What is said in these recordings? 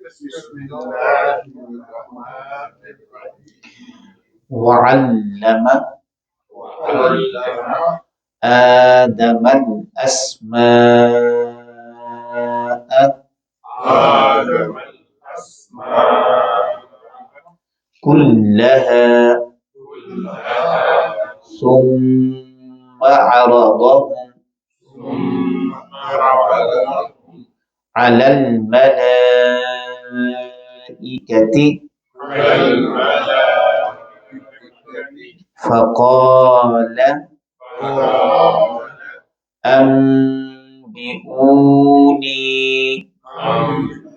بسم الله الرحمن الرحيم. وعلم وعلم آدم الأسماء آدم الأسماء كلها كلها ثم عرضهم ثم عرضهم على الملائكة على الملائكة فقال فقال أنبئوني. أنبئوني.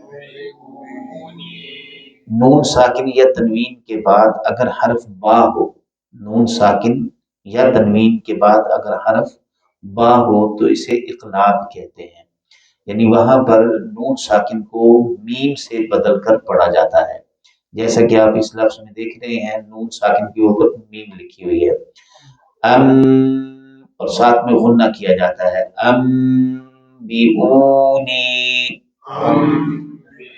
نون ساکن یا تنوین کے بعد اگر حرف با ہو، نون ساکن یا تنوین کے بعد اگر حرف با ہو تو اسے اقلاب کہتے ہیں، یعنی وہاں پر نون ساکن کو میم سے بدل کر پڑھا جاتا ہے، جیسا کہ آپ اس لفظ میں دیکھ رہے ہیں نون ساکن کے اوپر میم لکھی ہوئی ہے، اور ساتھ میں غنہ کیا جاتا ہے، بیونی أنبئوني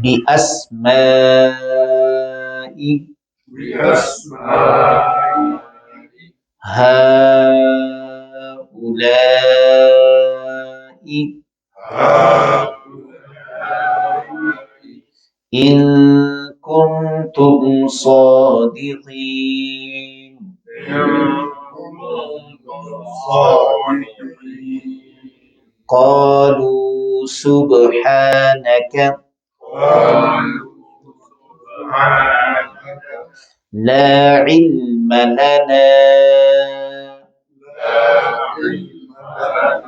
بأسماء بأسماء هؤلاء هؤلاء إن كنتم صادقين. إن كنتم صادقين. قالوا سبحانك قالوا سبحانك لا علم لنا لا علم لنا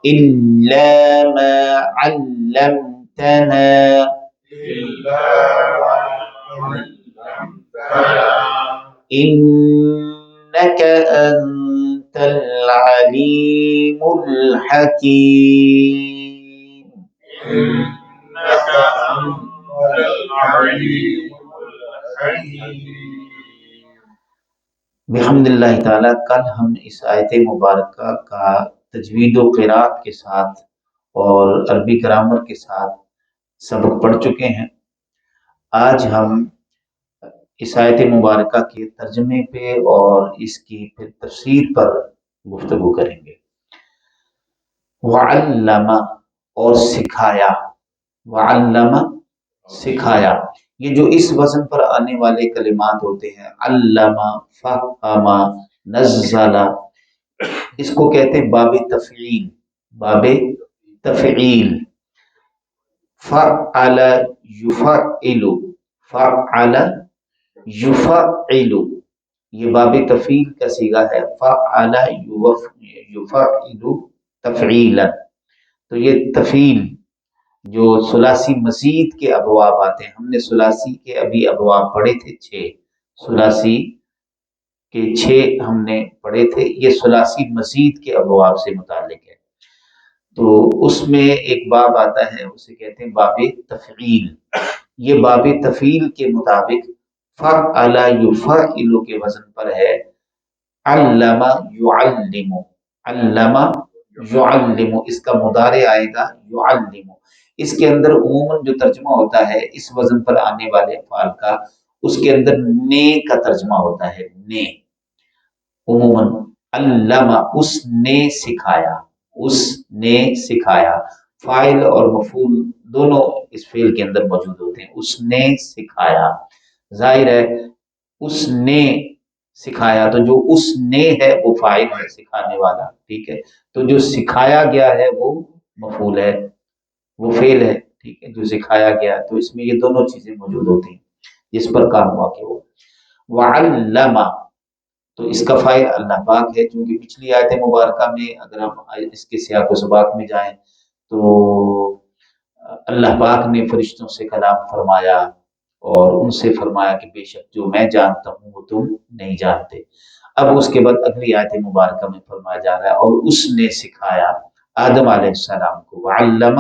إلا ما علمتنا إلا ما علمتنا إنك أنت العليم الحكيم. إنك أنت العليم الحكيم. بحمد اللہ تعالیٰ کل ہم اس آیت مبارکہ کا تجوید و قرات کے ساتھ اور عربی گرامر کے ساتھ سبق پڑھ چکے ہیں۔ آج ہم اس آیت مبارکہ کے ترجمے پہ اور اس کی پھر تفسیر پر گفتگو کریں گے۔ وعلم اور سکھایا، وعلم سکھایا، یہ جو اس وزن پر آنے والے کلمات ہوتے ہیں، علم، فہم، نزل، اس کو کہتے ہیں باب تفعیل، باب تفعیل۔ فعل یفعل، فعل یفعل، یہ باب تفعیل کا صیغہ ہے، فعل یفعل تفعیلا۔ تو یہ تفعیل جو ثلاثی مزید کے ابواب آتے ہیں، ہم نے ثلاثی کے ابھی ابواب پڑھے تھے 6، ثلاثی کے 6 ہم نے پڑھے تھے، یہ ثلاثی مزید کے ابواب سے متعلق ہے۔ تو اس میں ایک باب آتا ہے، اسے کہتے ہیں باب تفعیل۔ یہ باب تفعیل کے مطابق فعل یفعل کے وزن پر ہے علم یعلم، علم یعلم، اس کا مضارع آئے گا یعلم۔ اس کے اندر عموماً جو ترجمہ ہوتا ہے اس وزن پر آنے والے افعال کا، اس کے اندر نے کا ترجمہ ہوتا ہے، نے، عموماً علم، اس نے سکھایا، اس نے سکھایا، فاعل اور مفعول دونوں اس فعل کے اندر موجود ہوتے ہیں، اس نے سکھایا، ظاہر ہے اس نے سکھایا، تو جو اس نے ہے وہ فاعل ہے، سکھانے والا، ٹھیک ہے، تو جو سکھایا گیا ہے وہ مفعول ہے، وہ فعل ہے، ٹھیک ہے، جو سکھایا گیا، تو اس میں یہ دونوں چیزیں موجود ہوتی ہیں جس پر کام واقع ہو۔ وعلم، تو اس کا فاعل اللہ پاک ہے، کیونکہ پچھلی آیت مبارکہ میں اگر ہم اس کے سیاق و سباق میں جائیں تو اللہ پاک نے فرشتوں سے کلام فرمایا اور ان سے فرمایا کہ بے شک جو میں جانتا ہوں وہ تم نہیں جانتے۔ اب اس کے بعد اگلی آیت مبارکہ میں فرمایا جا رہا ہے اور اس نے سکھایا آدم علیہ السلام کو، وعلم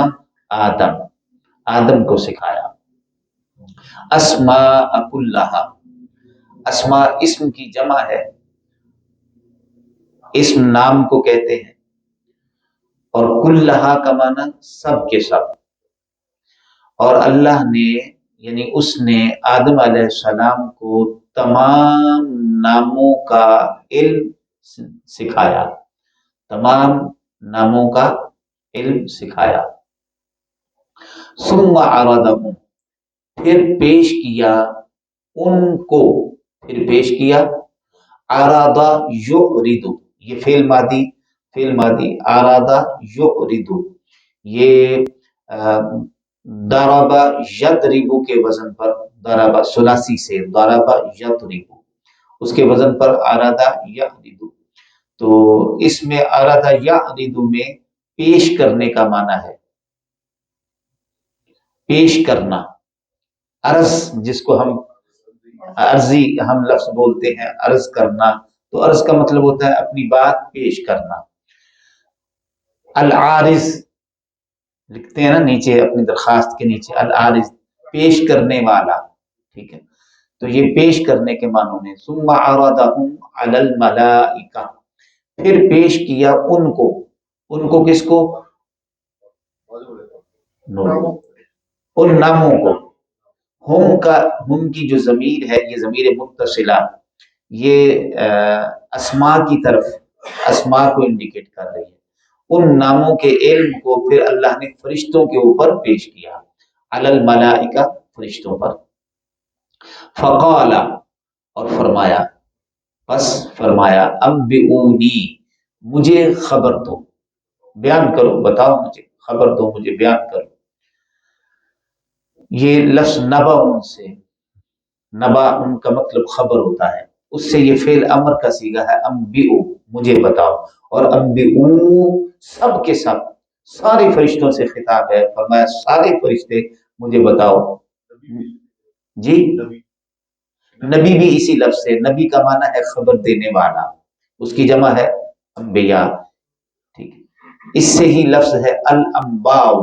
آدم، آدم کو سکھایا، اسماء کلھا، اسماء اسم کی جمع ہے، اسم نام کو کہتے ہیں، اور کلھا کا معنی سب کے سب، اور اللہ نے یعنی اس نے آدم علیہ السلام کو تمام ناموں کا علم سکھایا، تمام ناموں کا علم سکھایا۔ ثم عرضهم، پھر پیش کیا ان کو، پھر پیش کیا، عرض یعرض، یہ فعل ماضی عرض یعرض، یہ ضرب یضرب کے وزن پر، ضرب ثلاثی سے ضرب یضرب، اس کے وزن پر عرض یعرض، تو اس میں عرض یعرض میں پیش کرنے کا معنی ہے، پیش کرنا، عرض جس کو ہم عرضی ہم لفظ بولتے ہیں، عرض کرنا، تو عرض کا مطلب ہوتا ہے اپنی بات پیش کرنا۔ العارض لکھتے ہیں نا نیچے اپنی درخواست کے نیچے، العارض پیش کرنے والا، ٹھیک ہے، تو یہ پیش کرنے کے معنوں میں۔ ثم عرضهم علی الملائکہ، پھر پیش کیا ان کو کس کو؟ ان ناموں کو، ہم کی جو ضمیر ہے یہ ضمیر متصلہ، یہ اسماء کی طرف، اسماء کو انڈیکیٹ کر رہی ہے، ان ناموں کے علم کو پھر اللہ نے فرشتوں کے اوپر پیش کیا، علی الملائکہ، فرشتوں پر۔ فقال، اور فرمایا، پس فرمایا، انبئونی، مجھے خبر دو، بیان کرو، بتاؤ مجھے، خبر دو مجھے، بیان کرو۔ یہ لفظ نبا ان سے، نبا ان کا مطلب خبر ہوتا ہے، اس سے یہ فعل امر کا صیغہ ہے، انبئو مجھے بتاؤ، اور انبئو سب کے سب، سارے فرشتوں سے خطاب ہے، فرمایا سارے فرشتے مجھے بتاؤ۔ جی نبی بھی اسی لفظ سے، نبی کا معنی ہے خبر دینے والا، اس کی جمع ہے انبیاء، ٹھیک ہے، اس سے ہی لفظ ہے الانباء،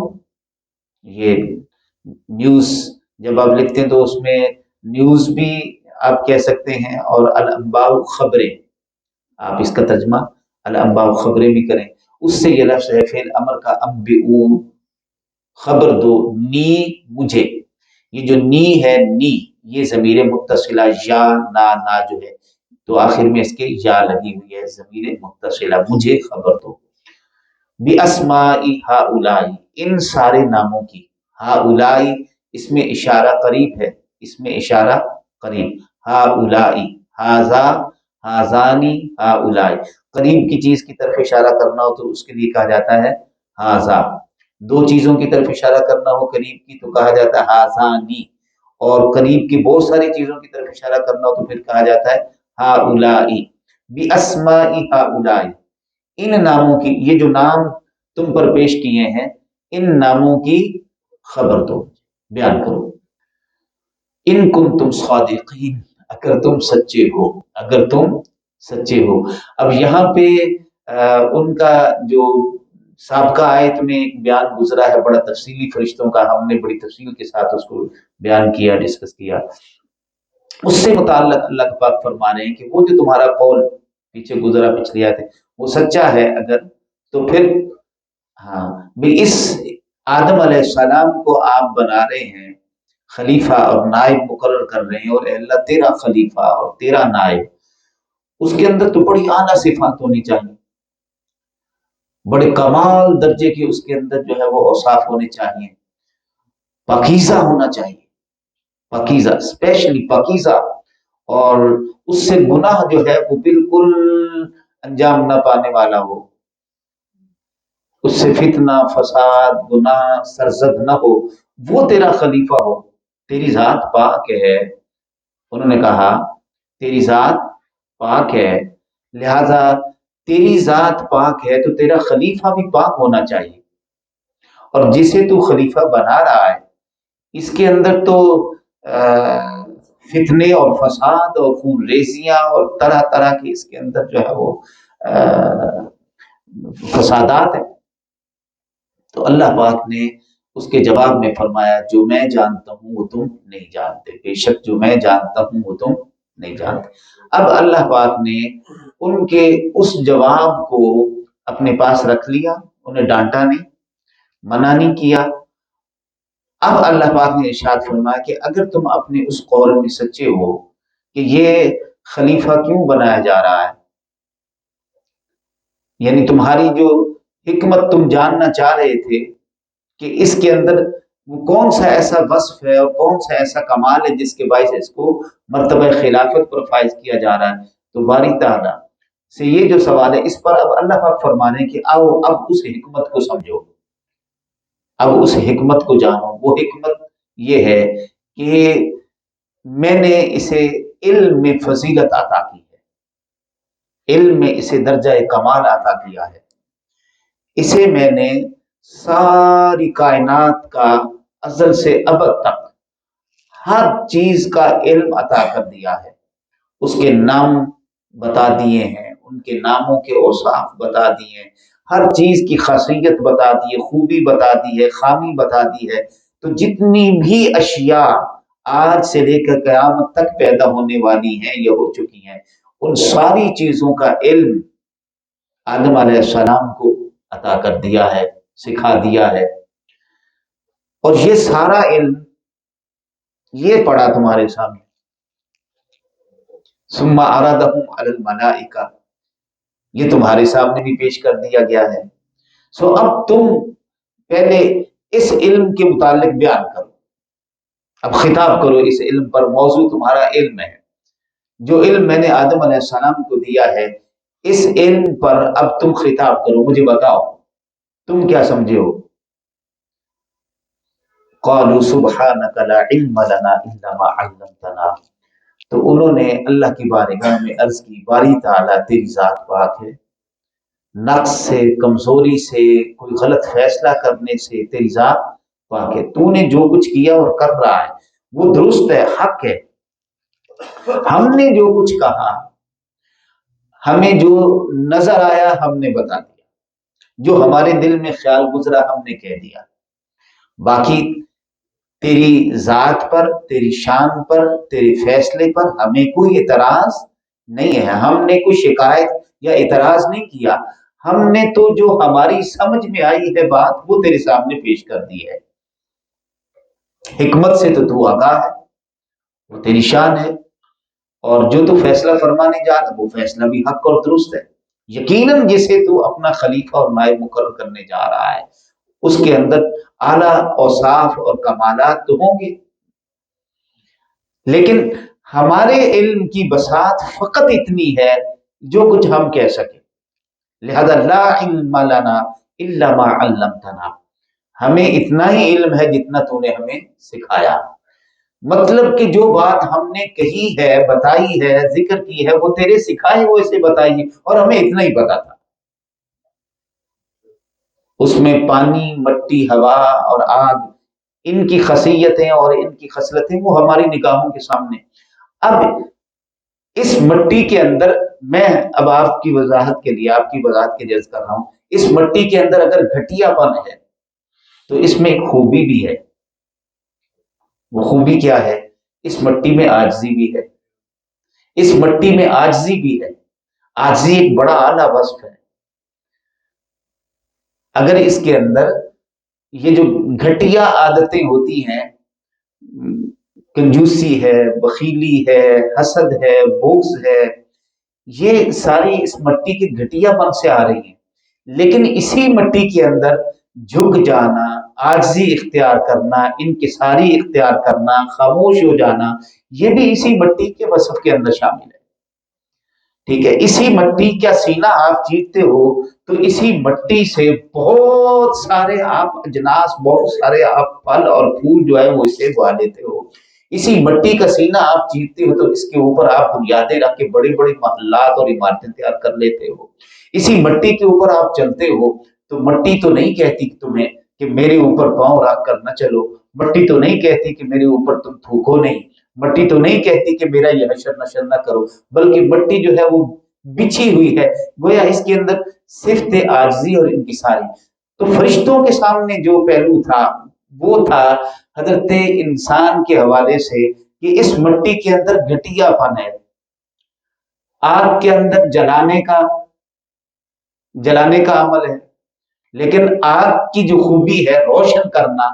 یہ نیوز جب آپ لکھتے ہیں تو اس میں نیوز بھی آپ کہہ سکتے ہیں، اور الانباء خبریں، آپ اس کا ترجمہ الانباء خبریں بھی کریں، اس سے یہ لفظ ہے فعل امر کا، انبئو خبر دو، نی مجھے، یہ جو نی ہے، نی یہ ضمیر متصلہ، یا نا جو ہے تو آخر میں اس کے یا لگی ہوئی ہے، ضمیر متصلہ، مجھے خبر دو، بِأَسْمَاءِ هَؤُلَاءِ، ان سارے ناموں کی، ہؤلاء اس میں اشارہ قریب ہے، اس میں اشارہ قریب، ہؤلاء، ھذا، ھذانی، ہؤلاء، قریب کی چیز کی طرف اشارہ کرنا ہو تو اس کے لیے کہا جاتا ہے ھذا، دو چیزوں کی طرف اشارہ کرنا ہو قریب کی تو کہا جاتا ہے ھذانی، اور قریب کی بہت ساری چیزوں کی طرف اشارہ کرنا ہو تو پھر کہا جاتا ہے ہؤلاء، بِأَسْمَاءِ هَؤُلَاءِ، ان ناموں کی، یہ جو نام تم پر پیش کیے ہیں ان ناموں کی خبر دو، بیان کرو، ان کنتم صادقین، اگر تم سچے ہو، اگر تم سچے ہو۔ اب یہاں پہ ان کا جو سابقہ آیت میں بیان گزرا ہے بڑا تفصیلی فرشتوں کا، ہم نے بڑی تفصیل کے ساتھ اس کو بیان کیا، ڈسکس کیا، اس سے متعلق اللہ پاک فرما رہے ہیں کہ وہ جو تمہارا قول پیچھے گزرا پچھلی آیت ہے وہ سچا ہے اگر، تو پھر ہاں بھی اس آدم علیہ السلام کو آپ بنا رہے ہیں خلیفہ اور نائب مقرر کر رہے ہیں، اور اے اللہ تیرا خلیفہ اور تیرا نائب، اس کے اندر تو بڑی اعلیٰ صفات ہونی چاہیے، بڑے کمال درجے کی اس کے اندر جو ہے وہ اوصاف ہونے چاہیے، پاکیزہ ہونا چاہیے، پاکیزہ، اسپیشلی پاکیزہ، اور اس سے گناہ جو ہے وہ بالکل انجام نہ پانے والا ہو، اس سے فتنہ، فساد، گناہ سرزد نہ ہو، وہ تیرا خلیفہ ہو، تیری ذات پاک ہے، انہوں نے کہا تیری ذات پاک ہے، لہذا تیری ذات پاک ہے تو تیرا خلیفہ بھی پاک ہونا چاہیے، اور جسے تو خلیفہ بنا رہا ہے اس کے اندر تو فتنے اور فساد اور خون ریزیاں اور طرح طرح کے اس کے اندر جو ہے وہ فسادات ہیں، تو اللہ پاک نے اس کے جواب میں فرمایا جو میں جانتا ہوں وہ تم نہیں جانتے، بے شک جو میں جانتا ہوں وہ تم نہیں جانتے۔ اب اللہ پاک نے ان کے اس جواب کو اپنے پاس رکھ لیا، انہیں ڈانٹا نہیں، منع نہیں کیا، اب اللہ پاک نے ارشاد فرمایا کہ اگر تم اپنے اس قول میں سچے ہو کہ یہ خلیفہ کیوں بنایا جا رہا ہے، یعنی تمہاری جو حکمت تم جاننا چاہ رہے تھے کہ اس کے اندر وہ کون سا ایسا وصف ہے اور کون سا ایسا کمال ہے جس کے باعث اس کو مرتبہ خلافت پر فائز کیا جا رہا ہے، تو باری تعالیٰ سے یہ جو سوال ہے اس پر اب اللہ پاک فرما رہے ہیں کہ آؤ اب اس حکمت کو سمجھو، اب اس حکمت کو جانو۔ وہ حکمت یہ ہے کہ میں نے اسے علم میں فضیلت عطا کی ہے، علم میں اسے درجہ کمال عطا کیا ہے، اسے میں نے ساری کائنات کا ازل سے ابد تک ہر چیز کا علم عطا کر دیا ہے، اس کے نام بتا دیے ہیں، ان کے ناموں کے اوصاف بتا دیے ہیں، ہر چیز کی خاصیت بتا دی ہے، خوبی بتا دی ہے، خامی بتا دی ہے۔ تو جتنی بھی اشیاء آج سے لے کر قیامت تک پیدا ہونے والی ہیں یا ہو چکی ہیں، ان ساری چیزوں کا علم آدم علیہ السلام کو عطا کر دیا ہے، سکھا دیا ہے، اور یہ سارا علم یہ پڑا تمہارے سامنے۔ ثم عرضهم علی الملائکہ، یہ تمہارے سامنے بھی پیش کر دیا گیا ہے۔ سو اب تم پہلے اس علم کے متعلق بیان کرو، اب خطاب کرو اس علم پر، موضوع تمہارا علم ہے، جو علم میں نے آدم علیہ السلام کو دیا ہے، اس علم پر اب تم خطاب کرو، مجھے بتاؤ تم کیا سمجھے ہو۔ قالوا سبحانک لا علم لنا الا ما علمتنا، تو انہوں نے اللہ کی بارگاہ میں عرض کی، باری تعالیٰ تیری ذات پاک ہے، نقص سے، کمزوری سے، کوئی غلط فیصلہ کرنے سے تیری ذات پاک ہے، تو نے جو کچھ کیا اور کر رہا ہے وہ درست ہے، حق ہے۔ ہم نے جو کچھ کہا، ہمیں جو نظر آیا ہم نے بتا دیا، جو ہمارے دل میں خیال گزرا ہم نے کہہ دیا، باقی تیری ذات پر، تیری شان پر، تیرے فیصلے پر ہمیں کوئی اعتراض نہیں ہے، ہم نے کوئی شکایت یا اعتراض نہیں کیا، ہم نے تو جو ہماری سمجھ میں آئی ہے بات وہ تیرے سامنے پیش کر دی ہے، حکمت سے تو آگاہ ہے، وہ تیری شان ہے، اور جو تو فیصلہ فرمانے جا رہا وہ فیصلہ بھی حق اور درست ہے، یقیناً جسے تو اپنا خلیفہ اور نائب مقرر کرنے جا رہا ہے اس کے اندر اعلیٰ اوصاف اور کمالات تو ہوں گے، لیکن ہمارے علم کی بساط فقط اتنی ہے جو کچھ ہم کہہ سکیں، لہذا لا علم لنا الا ما علمتنا، ہمیں اتنا ہی علم ہے جتنا تو نے ہمیں سکھایا، مطلب کہ جو بات ہم نے کہی ہے، بتائی ہے، ذکر کی ہے، وہ تیرے سکھائے ہوئے سے بتائی ہے، اور ہمیں اتنا ہی پتا تھا، اس میں پانی، مٹی، ہوا اور آگ، ان کی خاصیتیں اور ان کی خصلتیں وہ ہماری نگاہوں کے سامنے۔ اب اس مٹی کے اندر میں اب آپ کی وضاحت کے لیے، آپ کی وضاحت کے لیے عرض کر رہا ہوں، اس مٹی کے اندر اگر گھٹیا پن ہے تو اس میں ایک خوبی بھی ہے، وہ خوبی کیا ہے؟ اس مٹی میں عاجزی بھی ہے، اس مٹی میں عاجزی بھی ہے، عاجزی ایک بڑا اعلیٰ وصف ہے، اگر اس کے اندر یہ جو گھٹیا عادتیں ہوتی ہیں، کنجوسی ہے، بخیلی ہے، حسد ہے، بغض ہے، یہ ساری اس مٹی کے گھٹیا پن سے آ رہی ہیں، لیکن اسی مٹی کے اندر جھک جانا، عاجزی اختیار کرنا، انکساری اختیار کرنا، خاموش ہو جانا، یہ بھی اسی مٹی کے وصف کے اندر شامل ہے، ٹھیک ہے؟ اسی مٹی کا سینہ آپ چیرتے ہو تو اسی مٹی سے بہت سارے آپ اجناس، بہت سارے آپ پھل اور پھول جو ہے وہ اسے اگا لیتے ہو، اسی مٹی کا سینہ آپ چیرتے ہو تو اس کے اوپر آپ بنیادیں رکھ کے بڑے بڑے محلات اور عمارتیں تیار کر لیتے ہو، اسی مٹی کے اوپر آپ چلتے ہو تو مٹی تو نہیں کہتی کہ تمہیں کہ میرے اوپر پاؤں رکھ کر نہ چلو، مٹی تو نہیں کہتی کہ میرے اوپر تم تھوکو نہیں، مٹی تو نہیں کہتی کہ میرا یہ حشر نشر نہ کرو، بلکہ مٹی جو ہے وہ بچھی ہوئی ہے، گویا اس کے اندر صفت عاجزی اور انکساری۔ تو فرشتوں کے سامنے جو پہلو تھا وہ تھا حضرت انسان کے حوالے سے کہ اس مٹی کے اندر گھٹیا پن ہے، آگ کے اندر جلانے کا عمل ہے، لیکن آگ کی جو خوبی ہے روشن کرنا،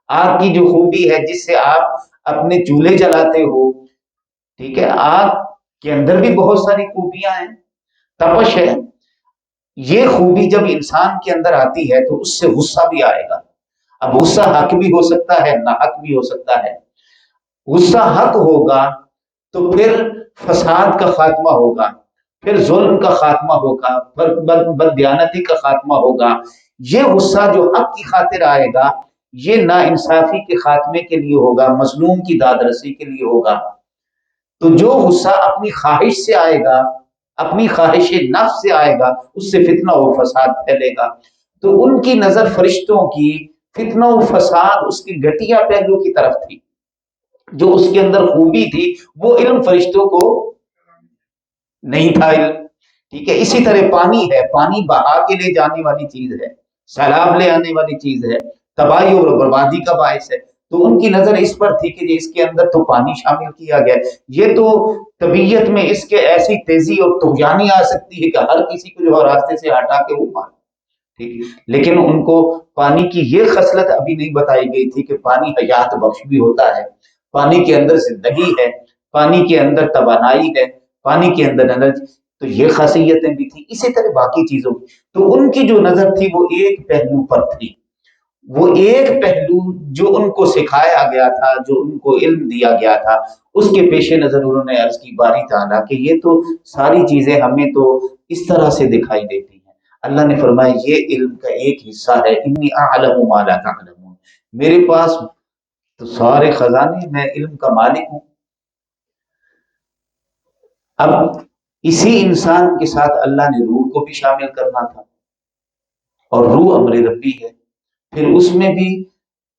آگ کی جو خوبی ہے جس سے آپ اپنے چولہے جلاتے ہو، ٹھیک ہے، آگ کے اندر بھی بہت ساری خوبیاں ہیں، تپش ہے، یہ خوبی جب انسان کے اندر آتی ہے تو اس سے غصہ بھی آئے گا۔ اب غصہ حق بھی ہو سکتا ہے، ناحق بھی ہو سکتا ہے۔ غصہ حق ہوگا تو پھر فساد کا خاتمہ ہوگا، پھر ظلم کا خاتمہ ہوگا، پھر بددیانتی کا خاتمہ ہوگا۔ یہ غصہ جو حق کی خاطر آئے گا یہ نا انصافی کے خاتمے کے لیے ہوگا، مظلوم کی داد رسی کے لیے ہوگا۔ تو جو غصہ اپنی خواہش سے آئے گا، اپنی خواہش نفس سے آئے گا، اس سے فتنہ و فساد پھیلے گا۔ تو ان کی نظر فرشتوں کی فتنہ و فساد اس کی گھٹیا پہلو کی طرف تھی، جو اس کے اندر خوبی تھی وہ علم فرشتوں کو نہیں تھا علم، ٹھیک ہے۔ اسی طرح پانی ہے، پانی بہا کے لے جانے والی چیز ہے، سیلاب لے آنے والی چیز ہے، تباہی اور بربادی کا باعث ہے۔ تو ان کی نظر اس پر تھی کہ اس کے اندر تو پانی شامل کیا گیا، یہ تو طبیعت میں اس کے ایسی تیزی اور طغیانی آ سکتی ہے کہ ہر کسی کو جو ہے راستے سے ہٹا کے وہ مار، ٹھیک ہے۔ لیکن ان کو پانی کی یہ خصلت ابھی نہیں بتائی گئی تھی کہ پانی حیات بخش بھی ہوتا ہے، پانی کے اندر زندگی ہے، پانی کے اندر توانائی ہے، پانی کے اندر انرجی، تو یہ خاصیتیں بھی تھیں۔ اسی طرح باقی چیزوں کی تو ان کی جو نظر تھی وہ ایک پہلو پر تھی، وہ ایک پہلو جو ان کو سکھایا گیا تھا، جو ان کو علم دیا گیا تھا، اس کے پیش نظر انہوں نے عرض کی باری تعالیٰ کہ یہ تو ساری چیزیں ہمیں تو اس طرح سے دکھائی دیتی ہیں۔ اللہ نے فرمایا یہ علم کا ایک حصہ ہے، انی اعلم ما لا تعلمون، میرے پاس تو سارے خزانے، میں علم کا مالک ہوں۔ اب اسی انسان کے ساتھ اللہ نے روح کو بھی شامل کرنا تھا، اور روح امر ربی ہے، پھر اس میں بھی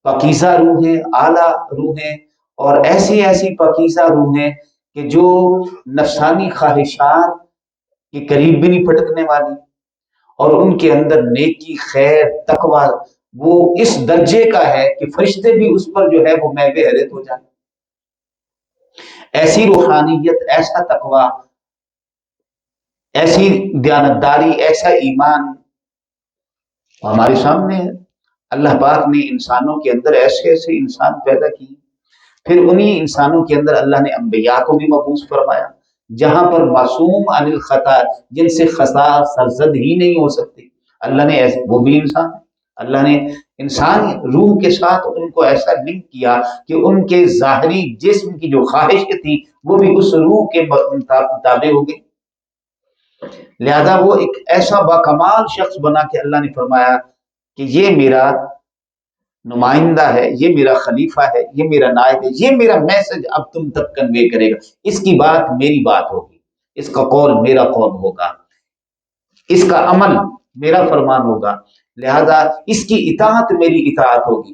پاکیزہ روحیں، اعلیٰ روحیں، اور ایسی ایسی پاکیزہ روحیں کہ جو نفسانی خواہشات کے قریب بھی نہیں پھٹکنے والی، اور ان کے اندر نیکی، خیر، تقوی وہ اس درجے کا ہے کہ فرشتے بھی اس پر جو ہے وہ محو حیرت ہو جائیں۔ ایسی روحانیت، ایسا تقوی، ایسی دیانتداری، ایسا ایمان ہمارے سامنے ہے۔ اللہ پاک نے انسانوں کے اندر ایسے ایسے انسان پیدا کیے، پھر انہی انسانوں کے اندر اللہ نے انبیاء کو بھی مبعوث فرمایا، جہاں پر معصوم عن الخطا، جن سے خطا سرزد ہی نہیں ہو سکتی، اللہ نے ایسے وہ بھی انسان، اللہ نے انسان روح کے ساتھ ان کو ایسا لنک کیا کہ ان کے ظاہری جسم کی جو خواہش تھی وہ بھی اس روح کے تابع ہو گئی، لہذا وہ ایک ایسا باکمال شخص بنا کہ اللہ نے فرمایا کہ یہ میرا نمائندہ ہے، یہ میرا خلیفہ ہے، یہ میرا نائب ہے، یہ میرا میسج اب تم تک کنوے کرے گا، اس کی بات میری بات ہوگی، اس کا قول میرا قول ہوگا، اس کا عمل میرا فرمان ہوگا، لہذا اس کی اطاعت میری اطاعت ہوگی۔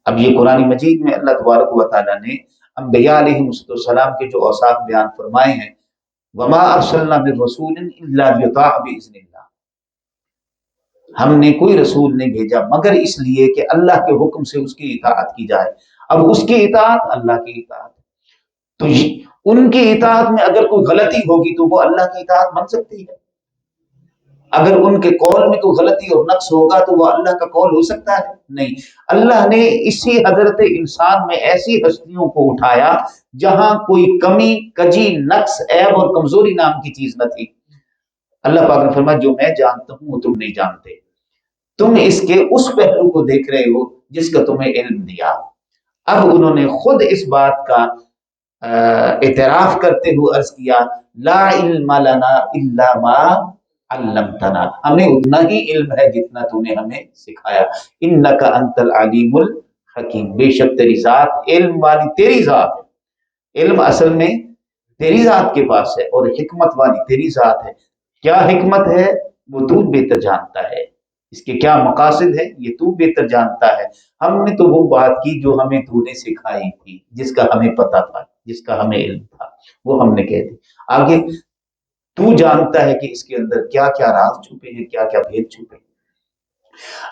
اب یہ قرآن مجید میں اللہ تبارک و تعالیٰ نے انبیاء علیہ السلام کے جو اوصاف بیان فرمائے ہیں، وما ارسلنا من رسول الا ليطاع باذن اللہ، ہم نے کوئی رسول نہیں بھیجا مگر اس لیے کہ اللہ کے حکم سے اس کی اطاعت کی جائے۔ اب اس کی اطاعت اللہ کی اطاعت، تو ان کی اطاعت میں اگر کوئی غلطی ہوگی تو وہ اللہ کی اطاعت بن سکتی ہے، اگر ان کے قول میں کوئی غلطی اور نقص ہوگا تو وہ اللہ کا قول ہو سکتا ہے؟ نہیں۔ اللہ نے اسی حضرت انسان میں ایسی ہستیوں کو اٹھایا جہاں کوئی کمی، کجی، نقص، عیب اور کمزوری نام کی چیز نہ تھی۔ اللہ پاک نے فرمایا جو میں جانتا ہوں وہ تم نہیں جانتے، تم اس کے اس پہلو کو دیکھ رہے ہو جس کا تمہیں علم دیا۔ اب انہوں نے خود اس بات کا اعتراف کرتے ہوئے عرض کیا لا علم لنا الا ما علمتنا، ہمیں اتنا ہی علم ہے جتنا تو نے ہمیں سکھایا، انک انت العلیم الحکیم، بے شک تیری ذات علم والی تیری ذات ہے، علم اصل میں تیری ذات کے پاس ہے، اور حکمت والی تیری ذات ہے، کیا حکمت ہے وہ تو بہتر جانتا ہے، اس کے کیا مقاصد ہے یہ تو بہتر جانتا ہے، ہم نے تو وہ بات کی جو ہمیں تو نے سکھائی تھی، جس کا ہمیں پتہ تھا، جس کا ہمیں علم تھا وہ ہم نے کہہ دی، آگے تو جانتا ہے کہ اس کے اندر کیا کیا راز چھپے ہیں، کیا کیا بھید چھپے ہیں۔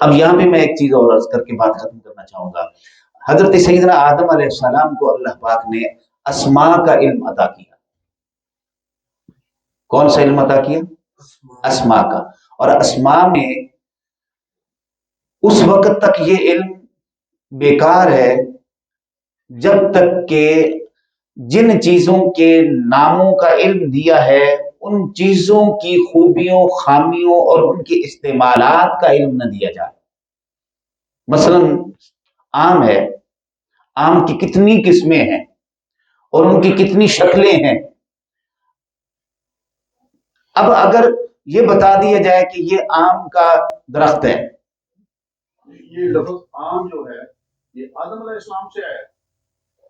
اب یہاں پہ میں ایک چیز اور عرض کر کے بات ختم کرنا چاہوں گا۔ حضرت سیدنا آدم علیہ السلام کو اللہ پاک نے اسماء کا علم عطا کیا، کون سا علم عطا کیا؟ اسماء کا، اور اسماء میں اس وقت تک یہ علم بیکار ہے جب تک کہ جن چیزوں کے ناموں کا علم دیا ہے ان چیزوں کی خوبیوں، خامیوں اور ان کے استعمالات کا علم نہ دیا جائے۔ مثلا آم ہے، آم کی کتنی قسمیں ہیں اور ان کی کتنی شکلیں ہیں۔ اب اگر یہ بتا دیا جائے کہ یہ آم کا درخت ہے، یہ لفظ عام جو ہے یہ آدم علیہ السلام سے ہے۔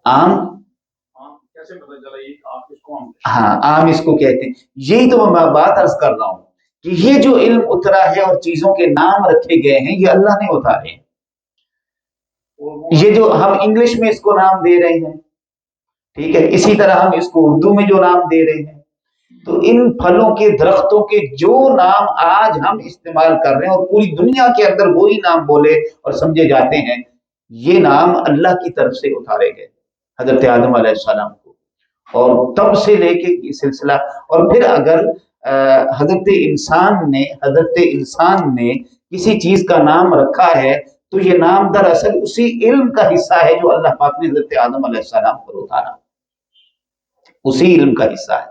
آم، عام کیسے پتہ چلا یہ آپ کس کو عام؟ ہاں آم اس کو کہتے ہیں۔ یہی تو میں بات عرض کر رہا ہوں کہ یہ جو علم اترا ہے اور چیزوں کے نام رکھے گئے ہیں یہ اللہ نے اتارے ہیں۔ یہ جو ہم انگلش میں اس کو نام دے رہے ہیں، ٹھیک ہے، اسی طرح ہم اس کو اردو میں جو نام دے رہے ہیں، تو ان پھلوں کے درختوں کے جو نام آج ہم استعمال کر رہے ہیں اور پوری دنیا کے اندر وہی نام بولے اور سمجھے جاتے ہیں، یہ نام اللہ کی طرف سے اتارے گئے حضرت آدم علیہ السلام کو، اور تب سے لے کے یہ سلسلہ۔ اور پھر اگر حضرت انسان نے کسی چیز کا نام رکھا ہے تو یہ نام دراصل اسی علم کا حصہ ہے جو اللہ پاک نے حضرت آدم علیہ السلام پر اتارا، اسی علم کا حصہ ہے۔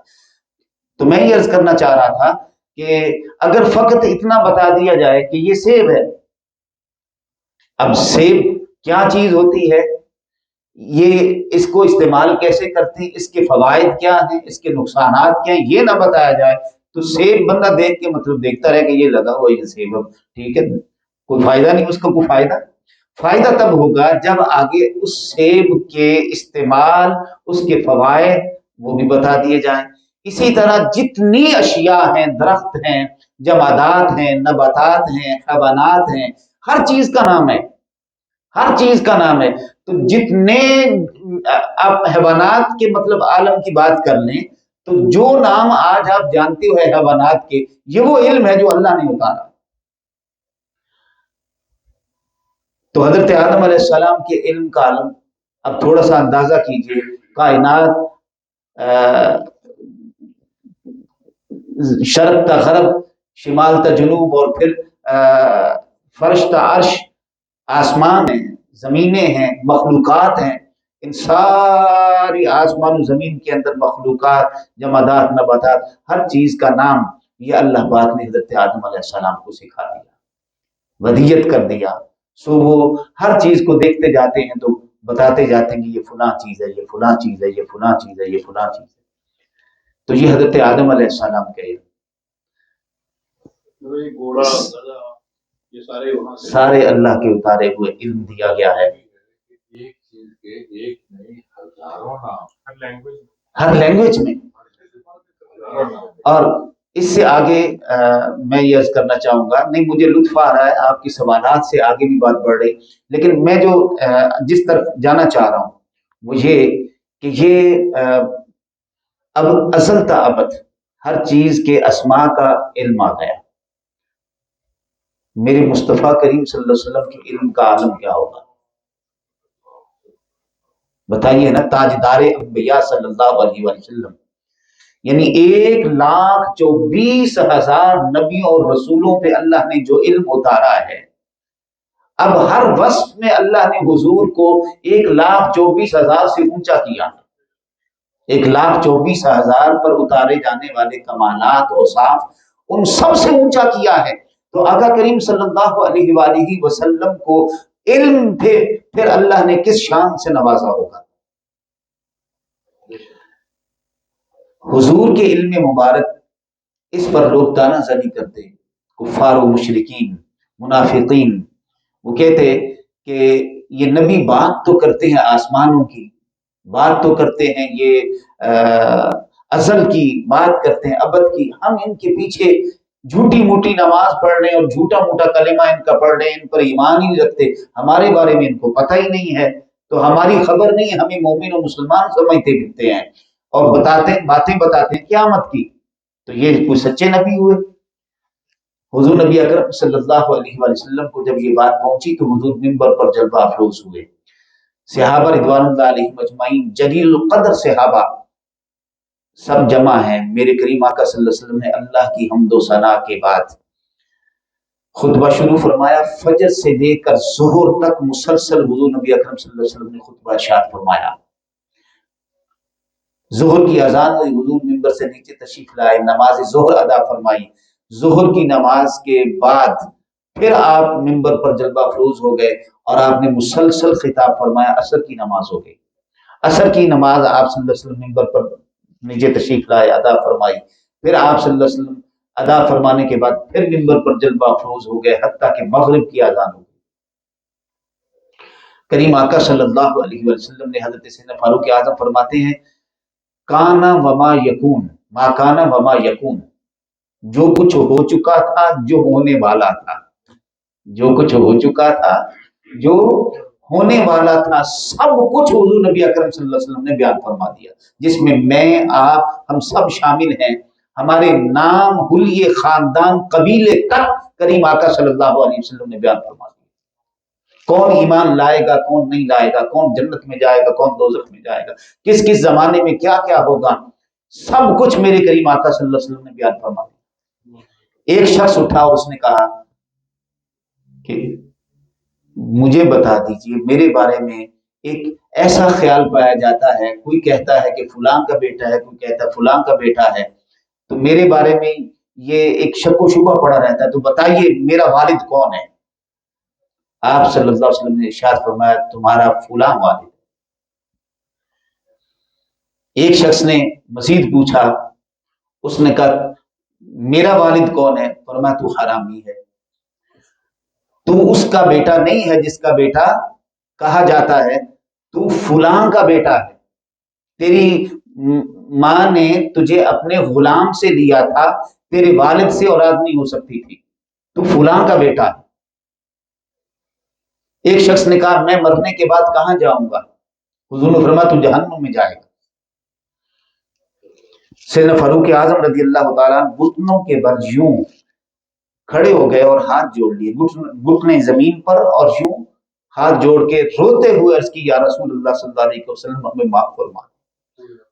تو میں یہ عرض کرنا چاہ رہا تھا کہ اگر فقط اتنا بتا دیا جائے کہ یہ سیب ہے، اب سیب کیا چیز ہوتی ہے، یہ اس کو استعمال کیسے کرتے ہیں، اس کے فوائد کیا ہیں، اس کے نقصانات کیا ہیں، یہ نہ بتایا جائے تو سیب بندہ دیکھ کے مطلب دیکھتا رہے کہ یہ لگا ہوا یہ سیب، ٹھیک ہے، کوئی فائدہ نہیں، اس کا کوئی فائدہ تب ہوگا جب آگے اس سیب کے استعمال، اس کے فوائد وہ بھی بتا دیے جائیں۔ اسی طرح جتنی اشیاء ہیں، درخت ہیں، جمادات ہیں، نباتات ہیں، حیوانات ہیں، ہر چیز کا نام ہے، ہر چیز کا نام ہے۔ تو جتنے آپ حیوانات کے مطلب عالم کی بات کر لیں تو جو نام آج آپ جانتے ہو حیوانات کے، یہ وہ علم ہے جو اللہ نے اتارا۔ تو حضرت آدم علیہ السلام کے علم کا عالم، اب تھوڑا سا اندازہ کیجئے، کائنات شرق تا غرب، شمال تا جنوب، اور پھر فرش تا عرش، آسمان ہیں، زمینیں ہیں، مخلوقات ہیں، ان ساری آسمان و زمین کے اندر مخلوقات، جمادات، نباتات، ہر چیز کا نام یہ اللہ پاک نے حضرت آدم علیہ السلام کو سکھا دیا، ودیت کر دیا۔ سو وہ ہر چیز کو دیکھتے جاتے ہیں تو بتاتے جاتے ہیں کہ یہ فلاں چیز ہے، یہ فلاں چیز ہے، یہ فلاں چیز ہے، یہ فلاں چیز ہے۔ تو یہ حضرت آدم علیہ السلام کا علم، سارے اللہ کے اتارے ہوئے علم دیا گیا ہے۔ ایک چیز کے ایک نہیں ہزاروں نام، ہر لینگویج میں۔ اور اس سے آگے میں یہ عرض کرنا چاہوں گا، نہیں مجھے لطف آ رہا ہے آپ کی سوالات سے آگے بھی بات بڑھ رہی، لیکن میں جو جس طرف جانا چاہ رہا ہوں وہ یہ کہ یہ اب ازل تا ابد ہر چیز کے اسماء کا علم آ گیا۔ میرے مصطفیٰ کریم صلی اللہ علیہ وسلم کے علم کا عالم کیا ہوگا؟ بتائیے نا، تاجدار انبیاء صلی اللہ علیہ وسلم، یعنی 1,24,000 نبیوں اور رسولوں پہ اللہ نے جو علم اتارا ہے، اب ہر وصف میں اللہ نے حضور کو 1,24,000 سے اونچا کیا، 1,24,000 پر اتارے جانے والے کمالات اوصاف ان سب سے اونچا کیا ہے۔ تو آقا کریم صلی اللہ علیہ وآلہ وسلم کو علم پھر اللہ نے کس شان سے نوازا ہوگا؟ حضور کے علم مبارک، اس پر لوگ تانا زنی کرتے، کفار و مشرکین، منافقین، وہ کہتے کہ یہ نبی بات تو کرتے ہیں آسمانوں کی، بات تو کرتے ہیں یہ ازل کی، بات کرتے ہیں ابد کی، ہم ان کے پیچھے جھوٹی موٹی نماز پڑھ رہے ہیں اور جھوٹا موٹا کلمہ ان کا پڑھ رہے ہیں، ان پر ایمان ہی نہیں رکھتے، ہمارے بارے میں ان کو پتہ ہی نہیں ہے، تو ہماری خبر نہیں ہے، ہمیں مومن و مسلمان سمجھتے پھرتے ہیں اور باتیں بتاتے ہیں قیامت کی۔ تو یہ کوئی سچے نبی ہوئے؟ حضور نبی اکرم صلی اللہ علیہ وآلہ وسلم کو جب یہ بات پہنچی تو حضور منبر پر جلوہ افروز ہوئے، صحابہ رضوان اللہ علیہم اجمعین، جلیل القدر صحابہ سب جمع ہیں، میرے کریم آقا صلی اللہ علیہ وسلم نے اللہ کی حمد و ثنا کے بعد خطبہ شروع فرمایا، فجر سے لے کر ظہر تک مسلسل حضور نبی اکرم صلی اللہ علیہ وسلم نے خطبہ ارشاد فرمایا۔ ظہر کی اذان ہوئی، حضور ممبر سے نیچے تشریف لائے، نماز ظہر ادا فرمائی۔ ظہر کی نماز کے بعد پھر آپ ممبر پر جلوہ افروز ہو گئے اور آپ نے مسلسل خطاب فرمایا۔ عصر کی نماز ہو گئی، عصر کی نماز آپ صلی اللہ علیہ وسلم ممبر پر نیچے تشریف لائے، ادا فرمائی۔ پھر آپ صلی اللہ علیہ وسلم ادا فرمانے کے بعد پھر ممبر پر جلوہ افروز ہو گئے حتیٰ کہ مغرب کی اذان ہو گئی۔ کریم آقا صلی اللہ علیہ وسلم نے حضرت سیدنا فاروق اعظم فرماتے ہیں، کانا وما یکون، ما کانا وما یکون، جو کچھ ہو چکا تھا، جو ہونے والا تھا، جو کچھ ہو چکا تھا، جو ہونے والا تھا، سب کچھ حضور نبی اکرم صلی اللہ علیہ وسلم نے بیان فرما دیا، جس میں میں، آپ، ہم سب شامل ہیں۔ ہمارے نام، حلیے، خاندان، قبیلے تک کریم آقا صلی اللہ علیہ وسلم نے بیان فرما دیا۔ کون ایمان لائے گا، کون نہیں لائے گا، کون جنت میں جائے گا، کون دوزخ میں جائے گا، کس کس زمانے میں کیا کیا ہوگا، سب کچھ میرے کریم آقا صلی اللہ علیہ وسلم نے بیان فرما دیا۔ ایک شخص اٹھا اور اس نے کہا کہ مجھے بتا دیجئے، میرے بارے میں ایک ایسا خیال پایا جاتا ہے، کوئی کہتا ہے کہ فلاں کا بیٹا ہے، کوئی کہتا ہے فلاں کا بیٹا ہے، تو میرے بارے میں یہ ایک شک و شبہ پڑا رہتا ہے، تو بتائیے میرا والد کون ہے؟ آپ صلی اللہ علیہ وسلم نے ارشاد فرمایا، تمہارا فلاں والد۔ ایک شخص نے مزید پوچھا، اس نے کہا میرا والد کون ہے؟ فرمایا تو حرامی ہے، تو اس کا بیٹا نہیں ہے جس کا بیٹا کہا جاتا ہے، تو فلاں کا بیٹا ہے، تیری ماں نے تجھے اپنے غلام سے لیا تھا، تیرے والد سے اولاد نہیں ہو سکتی تھی، تو فلاں کا بیٹا ہے۔ ایک شخص نے کہا میں مرنے کے بعد کہاں جاؤں گا؟ حضور نے فرمایا تو جہنم میں جائے گا۔ سیدنا فاروق اعظم رضی اللہ تعالیٰ گھٹنوں کے بل یوں کھڑے ہو گئے اور ہاتھ جوڑ لیے، گھٹنے زمین پر، اور یوں ہاتھ جوڑ کے روتے ہوئے عرض کی، یا رسول اللہ صلی اللہ علیہ وسلم ہمیں معاف فرما دیں،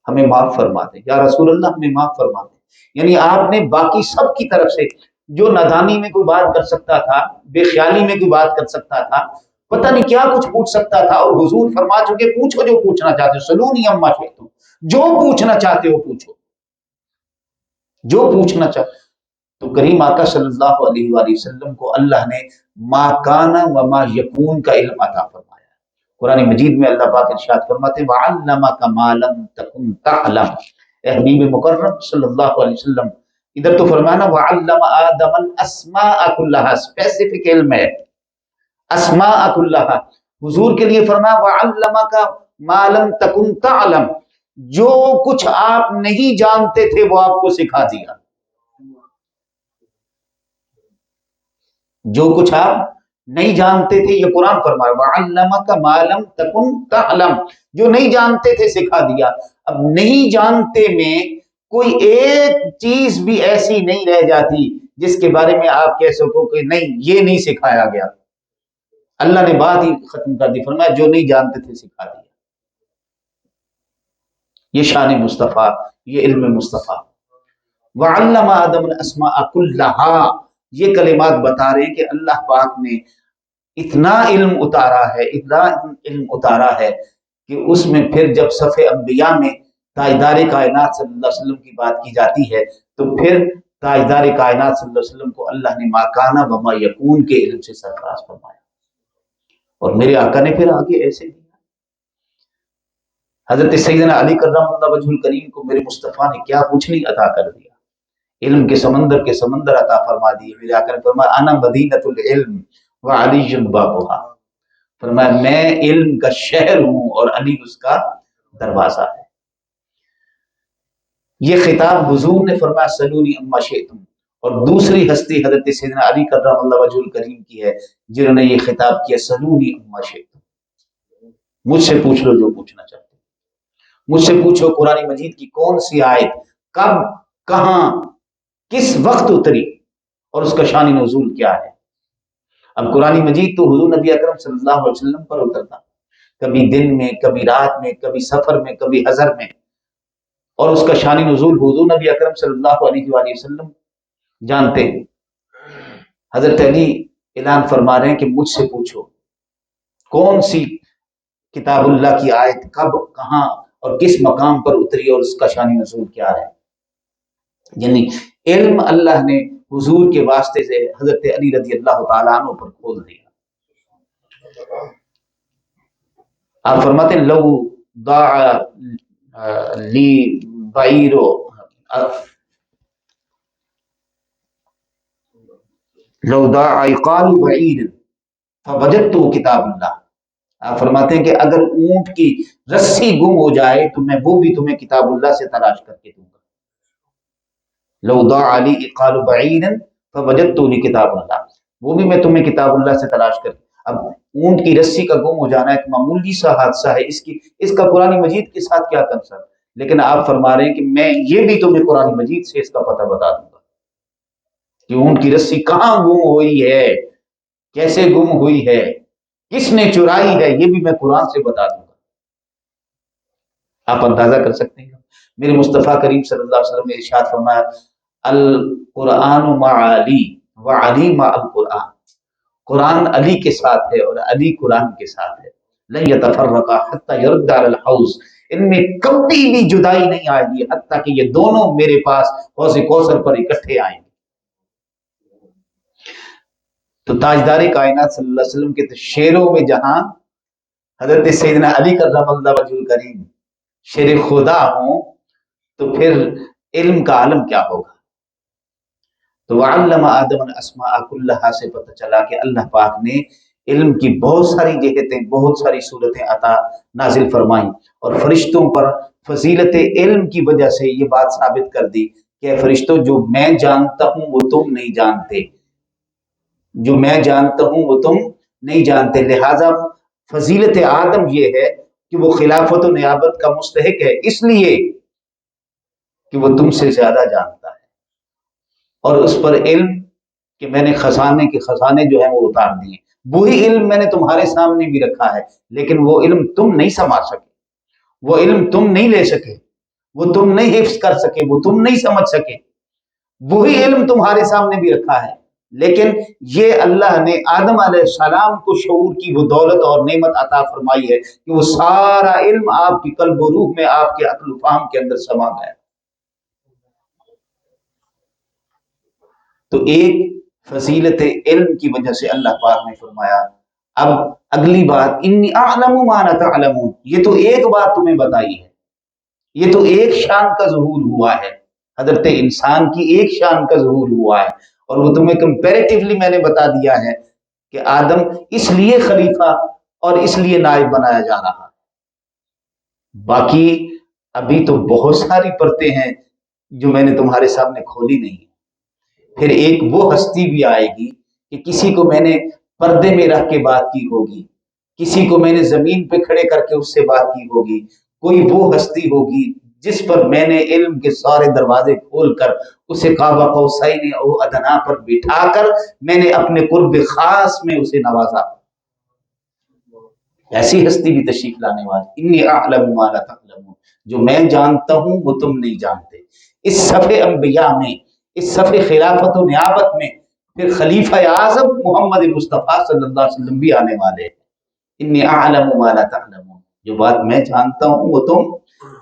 ہمیں معاف فرما دیں، یا رسول اللہ ہمیں معاف فرما دیں۔ یعنی آپ نے باقی سب کی طرف سے، جو نادانی میں کوئی بات کر سکتا تھا، بے خیالی میں کوئی بات کر سکتا تھا، پتہ نہیں کیا کچھ پوچھ سکتا تھا، اور حضور فرما چکے پوچھو جو پوچھنا چاہتے ہو، سلونی اما شئتم، جو پوچھنا چاہتے ہو پوچھو، جو پوچھنا چاہتے۔ تو کریم آقا صلی اللہ علیہ وآلہ وسلم کو اللہ نے ما کانا وما یکون کا علم عطا فرمایا۔ قرآن مجید میں اللہ پاک ارشاد فرماتے ہیں وَعَلَّمَكَ مَا لَمْ تَكُنْ تَعْلَمْ، اے حبیب مکرم صلی اللہ علیہ وسلم، ادھر تو فرمانا وَعَلَّمَ آدَمَ الْأَسْمَاءَ كُلَّهَا، اسپیسیفک علم ہے، اسماء كُلَّهَا۔ حضور کے لیے فرمایا وَعَلَّمَكَ مَا لَمْ تَكُنْ تَعْلَمْ، جو کچھ آپ نہیں جانتے تھے وہ آپ کو سکھا دیا، جو کچھ آپ نہیں جانتے تھے، یہ قرآن فرمایا وَعَلَّمَكَ مَا لَمْ تَكُنْ تَعْلَمْ، جو نہیں جانتے تھے سکھا دیا۔ اب نہیں جانتے میں کوئی ایک چیز بھی ایسی نہیں رہ جاتی جس کے بارے میں آپ کہہ سکو کہ نہیں یہ نہیں سکھایا گیا، اللہ نے بات ہی ختم کر دی، فرمایا جو نہیں جانتے تھے سکھا دیا۔ یہ شان مصطفیٰ، یہ علم مصطفیٰ۔ وَعَلَّمَ آدَمَ الْأَسْمَاءَ كُلَّهَا، یہ کلمات بتا رہے ہیں کہ اللہ پاک نے اتنا علم اتارا ہے، اتنا علم اتارا ہے کہ اس میں پھر جب صف انبیاء میں تاجدار کائنات صلی اللہ علیہ وسلم کی بات کی جاتی ہے تو پھر تاجدار کائنات صلی اللہ علیہ وسلم کو اللہ نے ما کانا وما یکون کے علم سے سرفراز فرمایا، اور میرے آقا نے پھر آگے ایسے دیا۔ حضرت سیدنا علی کرم اللہ وجہ الکریم کو میرے مصطفیٰ نے کیا کچھ نہیں عطا کر دیا، علم کے سمندر عطا فرما دیے۔ میرے آقا نے فرمایا انا مدینۃ العلم وعلی بابها، فرمایا میں علم کا شہر ہوں اور علی اس کا دروازہ ہے۔ یہ خطاب حضور نے فرمایا سلونی اما شئتم، اور دوسری ہستی حضرت سیدنا علی کرم اللہ وجہ الکریم کی ہے جنہوں نے یہ خطاب کیا سلونی اما شئتم، مجھ سے پوچھ لو جو پوچھنا چاہتے ہو، مجھ سے پوچھو قرآن مجید کی کون سی آیت کب کہاں کس وقت اتری اور اس کا شان نزول کیا ہے۔ اب قرآن مجید تو حضور نبی اکرم صلی اللہ علیہ وسلم پر اترتا، کبھی دن میں، کبھی رات میں، کبھی سفر میں، کبھی حضر میں، اور اس کا شان نزول حضور نبی اکرم صلی اللہ علیہ وآلہ وسلم جانتے ہیں۔ حضرت علی اعلان فرما رہے ہیں کہ مجھ سے پوچھو کون سی کتاب اللہ کی آیت کب کہاں اور کس مقام پر اتری اور اس کا شان نزول کیا ہے. یعنی علم اللہ نے حضور کے واسطے سے حضرت علی رضی اللہ تعالیٰ عنہ پر کھول دیا. آپ فرماتے ہیں لو ضاع لی بعیرو لو ضاع عقال بعیر فوجدت کتاب اللہ. آپ فرماتے ہیں کہ اگر اونٹ کی رسی گم ہو جائے تو میں وہ بھی تمہیں کتاب اللہ سے تلاش کر کے دوں گا. لو ضاع لی عقال بعیر فوجدت کتاب اللہ، وہ بھی میں تمہیں کتاب اللہ سے تلاش کر. اب اونٹ کی رسی کا گم ہو جانا ایک معمولی سا حادثہ ہے، اس کا قرآن مجید کے ساتھ کیا کنسرن، لیکن آپ فرما رہے ہیں کہ میں یہ بھی تمہیں قرآن مجید سے اس کا پتہ بتا دوں گا کہ اونٹ کی رسی کہاں گم ہوئی ہے، کیسے گم ہوئی ہے، کس نے چرائی ہے، یہ بھی میں قرآن سے بتا دوں گا. آپ اندازہ کر سکتے ہیں میرے مصطفیٰ کریم صلی اللہ علیہ وسلم نے ارشاد فرمایا القرآن مع علی وعلی مع القرآن، قرآن علی کے ساتھ ہے اور علی قرآن کے ساتھ ہے. لن یتفرقا حتی یرد علی الحوض، ان میں کبھی بھی جدائی نہیں آئے گی حتیٰ کہ یہ دونوں میرے پاس حوض کوثر پر اکٹھے آئیں گے. تو تاجدار کائنات صلی اللہ علیہ وسلم کے شیروں میں جہاں حضرت سیدنا علی کرم اللہ وجہ الکریم شیر خدا ہوں تو پھر علم کا عالم کیا ہوگا. تو وعلم آدم الاسماء کلہا سے پتہ چلا کہ اللہ پاک نے علم کی بہت ساری جہتیں، بہت ساری صورتیں عطا نازل فرمائیں اور فرشتوں پر فضیلت علم کی وجہ سے یہ بات ثابت کر دی کہ فرشتوں جو میں جانتا ہوں وہ تم نہیں جانتے، جو میں جانتا ہوں وہ تم نہیں جانتے. لہذا فضیلت آدم یہ ہے کہ وہ خلافت و نیابت کا مستحق ہے اس لیے کہ وہ تم سے زیادہ جانتا ہے، اور اس پر علم کہ میں نے خزانے کے خزانے جو ہیں وہ اتار دیے. وہی علم میں نے تمہارے سامنے بھی رکھا ہے لیکن وہ علم تم نہیں سنبھال سکے، وہ علم تم نہیں لے سکے، وہ تم نہیں حفظ کر سکے، وہ تم نہیں سمجھ سکے. وہی علم تمہارے سامنے بھی رکھا ہے لیکن یہ اللہ نے آدم علیہ السلام کو شعور کی وہ دولت اور نعمت عطا فرمائی ہے کہ وہ سارا علم آپ کی قلب و روح میں، آپ کے عقل و فہم کے اندر سما گیا. تو ایک فضیلت علم کی وجہ سے اللہ پاک نے فرمایا اب اگلی بات انی اعلم ما لا تعلمون، یہ تو ایک بات تمہیں بتائی ہے، یہ تو ایک شان کا ظہور ہوا ہے، حضرت انسان کی ایک شان کا ظہور ہوا ہے اور وہ تمہیں کمپیریٹیولی میں نے بتا دیا ہے کہ آدم اس لیے خلیفہ اور اس لیے نائب بنایا جا رہا. باقی ابھی تو بہت ساری پرتیں ہیں جو میں نے تمہارے سامنے کھولی نہیں. پھر ایک وہ ہستی بھی آئے گی کہ کسی کو میں نے پردے میں رکھ کے بات کی ہوگی، کسی کو میں نے زمین پہ کھڑے کر کے اس سے بات کی ہوگی، کوئی وہ ہستی ہوگی جس پر میں نے علم کے سارے دروازے کھول کر اسے قاب قوسین او ادنا پر بٹھا کر میں نے اپنے قرب خاص میں اسے نوازا. ایسی ہستی بھی تشریف لانے والی. انی اعلم ما لا تعلمون، جو میں جانتا ہوں وہ تم نہیں جانتے. اس صفحے انبیاء میں، اس صفحے خلافت و نیابت میں پھر خلیفہ اعظم محمد مصطفیٰ صلی اللہ علیہ وسلم بھی آنے والے ہیں. انی اعلم ما لا تعلمون، جو بات میں جانتا ہوں وہ تم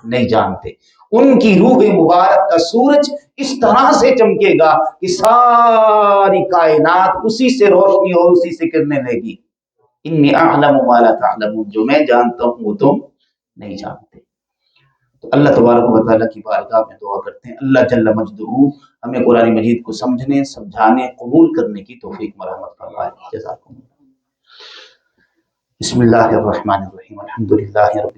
نہیں جانتے. ان کی روح مبارک کا سورج اس طرح سے چمکے گا کہ ساری کائنات اسی سے روشنی اور اسی سے کرنے لے گی. انی اعلم ما لا تعلمون، جو میں جانتا ہوں وہ تم نہیں جانتے. تو اللہ تبارک و تعالیٰ کی بارگاہ میں دعا کرتے ہیں اللہ جل مجدہ ہمیں قرآن مجید کو سمجھنے، سمجھانے، قبول کرنے کی توفیق مرحمت فرمائے. جزاکم اللہ. بسم اللہ الرحمن الرحیم الحمد للہ رب